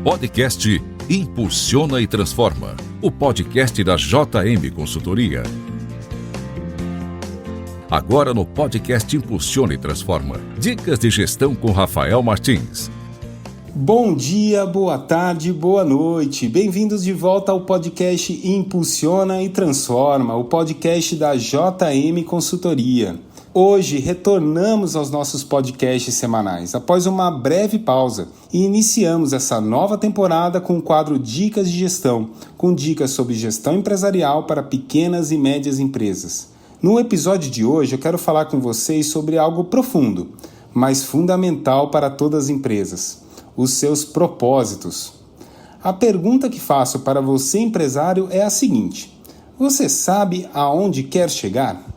Podcast Impulsiona e Transforma, o podcast da JM Consultoria. Agora no podcast Impulsiona e Transforma, dicas de gestão com Rafael Martins. Bom dia, boa tarde, boa noite. Bem-vindos de volta ao podcast Impulsiona e Transforma, o podcast da JM Consultoria. Hoje retornamos aos nossos podcasts semanais, após uma breve pausa, e iniciamos essa nova temporada com o quadro Dicas de Gestão, com dicas sobre gestão empresarial para pequenas e médias empresas. No episódio de hoje eu quero falar com vocês sobre algo profundo, mas fundamental para todas as empresas: os seus propósitos. A pergunta que faço para você, empresário, é a seguinte: você sabe aonde quer chegar?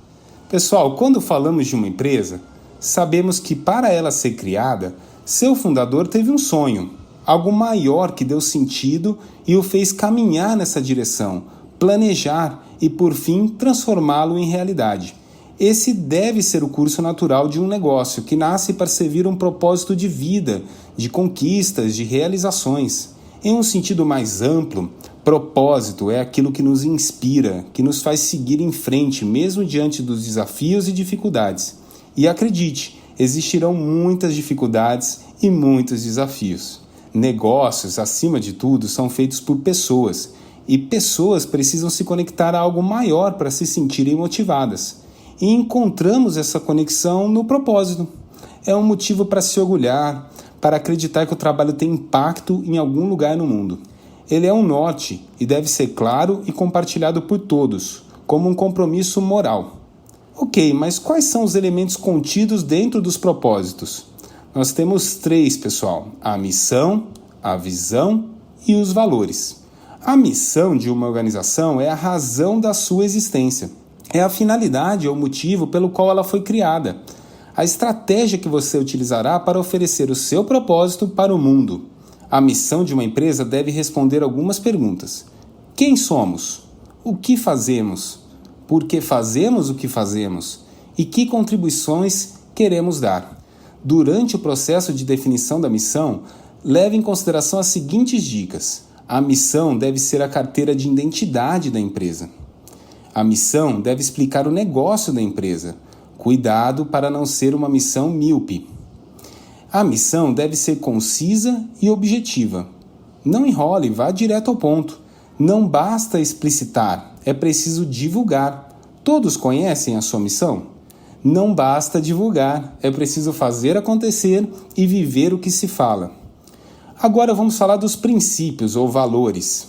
Pessoal, quando falamos de uma empresa, sabemos que para ela ser criada, seu fundador teve um sonho, algo maior que deu sentido e o fez caminhar nessa direção, planejar e, por fim, transformá-lo em realidade. Esse deve ser o curso natural de um negócio que nasce para servir um propósito de vida, de conquistas, de realizações. Em um sentido mais amplo, propósito é aquilo que nos inspira, que nos faz seguir em frente, mesmo diante dos desafios e dificuldades. E acredite, existirão muitas dificuldades e muitos desafios. Negócios, acima de tudo, são feitos por pessoas, e pessoas precisam se conectar a algo maior para se sentirem motivadas. E encontramos essa conexão no propósito. É um motivo para se orgulhar, para acreditar que o trabalho tem impacto em algum lugar no mundo. Ele é um norte e deve ser claro e compartilhado por todos, como um compromisso moral. Ok, mas quais são os elementos contidos dentro dos propósitos? Nós temos 3, pessoal: a missão, a visão e os valores. A missão de uma organização é a razão da sua existência. É a finalidade ou motivo pelo qual ela foi criada. A estratégia que você utilizará para oferecer o seu propósito para o mundo. A missão de uma empresa deve responder algumas perguntas. Quem somos? O que fazemos? Por que fazemos o que fazemos? E que contribuições queremos dar? Durante o processo de definição da missão, leve em consideração as seguintes dicas. A missão deve ser a carteira de identidade da empresa. A missão deve explicar o negócio da empresa. Cuidado para não ser uma missão míope. A missão deve ser concisa e objetiva. Não enrole, vá direto ao ponto. Não basta explicitar, é preciso divulgar. Todos conhecem a sua missão? Não basta divulgar, é preciso fazer acontecer e viver o que se fala. Agora vamos falar dos princípios ou valores.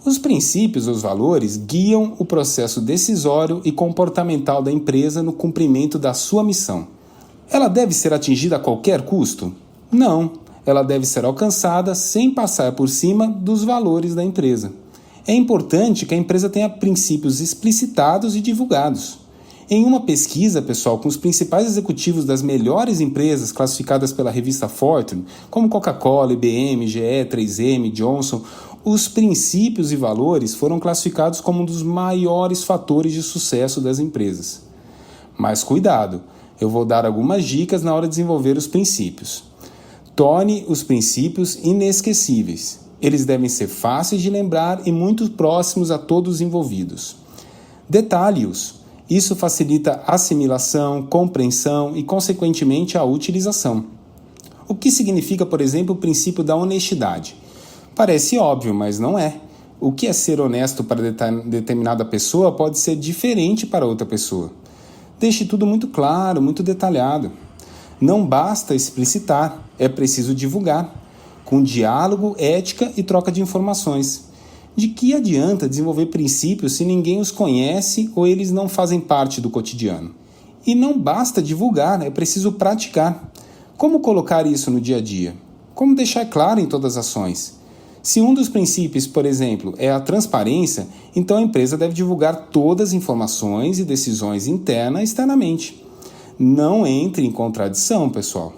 Os princípios ou os valores guiam o processo decisório e comportamental da empresa no cumprimento da sua missão. Ela deve ser atingida a qualquer custo? Não, ela deve ser alcançada sem passar por cima dos valores da empresa. É importante que a empresa tenha princípios explicitados e divulgados. Em uma pesquisa, pessoal, com os principais executivos das melhores empresas classificadas pela revista Fortune, como Coca-Cola, IBM, GE, 3M, Johnson, os princípios e valores foram classificados como um dos maiores fatores de sucesso das empresas. Mas cuidado, eu vou dar algumas dicas na hora de desenvolver os princípios. Torne os princípios inesquecíveis. Eles devem ser fáceis de lembrar e muito próximos a todos os envolvidos. Detalhe-os. Isso facilita a assimilação, compreensão e, consequentemente, a utilização. O que significa, por exemplo, o princípio da honestidade? Parece óbvio, mas não é. O que é ser honesto para determinada pessoa pode ser diferente para outra pessoa. Deixe tudo muito claro, muito detalhado. Não basta explicitar, é preciso divulgar, com diálogo, ética e troca de informações. De que adianta desenvolver princípios se ninguém os conhece ou eles não fazem parte do cotidiano? E não basta divulgar, é preciso praticar. Como colocar isso no dia a dia? Como deixar claro em todas as ações? Se um dos princípios, por exemplo, é a transparência, então a empresa deve divulgar todas as informações e decisões interna e externamente. Não entre em contradição, pessoal.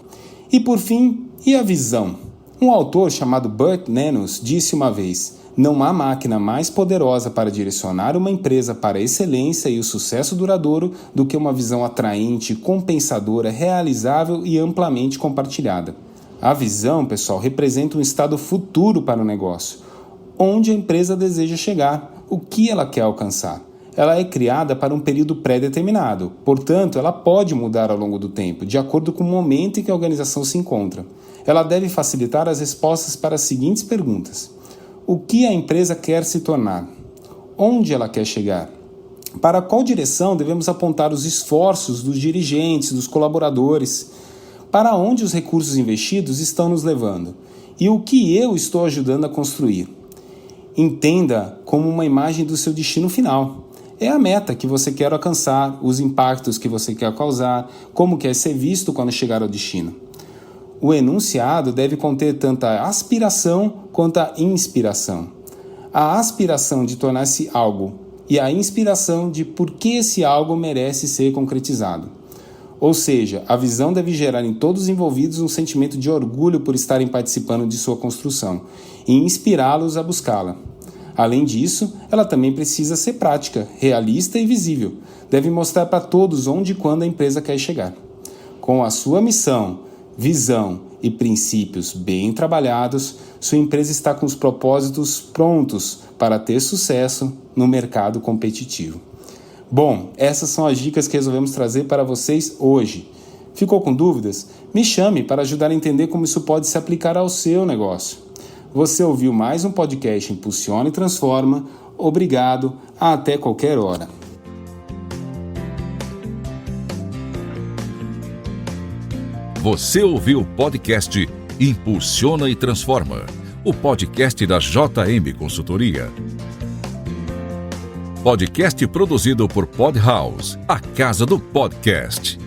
E por fim, e a visão? Um autor chamado Burt Nenus disse uma vez: não há máquina mais poderosa para direcionar uma empresa para a excelência e o sucesso duradouro do que uma visão atraente, compensadora, realizável e amplamente compartilhada. A visão, pessoal, representa um estado futuro para o negócio, onde a empresa deseja chegar, o que ela quer alcançar. Ela é criada para um período pré-determinado, portanto, ela pode mudar ao longo do tempo, de acordo com o momento em que a organização se encontra. Ela deve facilitar as respostas para as seguintes perguntas: o que a empresa quer se tornar? Onde ela quer chegar? Para qual direção devemos apontar os esforços dos dirigentes, dos colaboradores? Para onde os recursos investidos estão nos levando? E o que eu estou ajudando a construir? Entenda como uma imagem do seu destino final. É a meta que você quer alcançar, os impactos que você quer causar, como quer ser visto quando chegar ao destino. O enunciado deve conter tanto a aspiração quanto a inspiração. A aspiração de tornar-se algo e a inspiração de por que esse algo merece ser concretizado. Ou seja, a visão deve gerar em todos os envolvidos um sentimento de orgulho por estarem participando de sua construção e inspirá-los a buscá-la. Além disso, ela também precisa ser prática, realista e visível. Deve mostrar para todos onde e quando a empresa quer chegar. Com a sua missão, visão e princípios bem trabalhados, sua empresa está com os propósitos prontos para ter sucesso no mercado competitivo. Bom, essas são as dicas que resolvemos trazer para vocês hoje. Ficou com dúvidas? Me chame para ajudar a entender como isso pode se aplicar ao seu negócio. Você ouviu mais um podcast Impulsiona e Transforma. Obrigado, até qualquer hora. Você ouviu o podcast Impulsiona e Transforma, o podcast da JM Consultoria. Podcast produzido por Podhouse, a casa do podcast.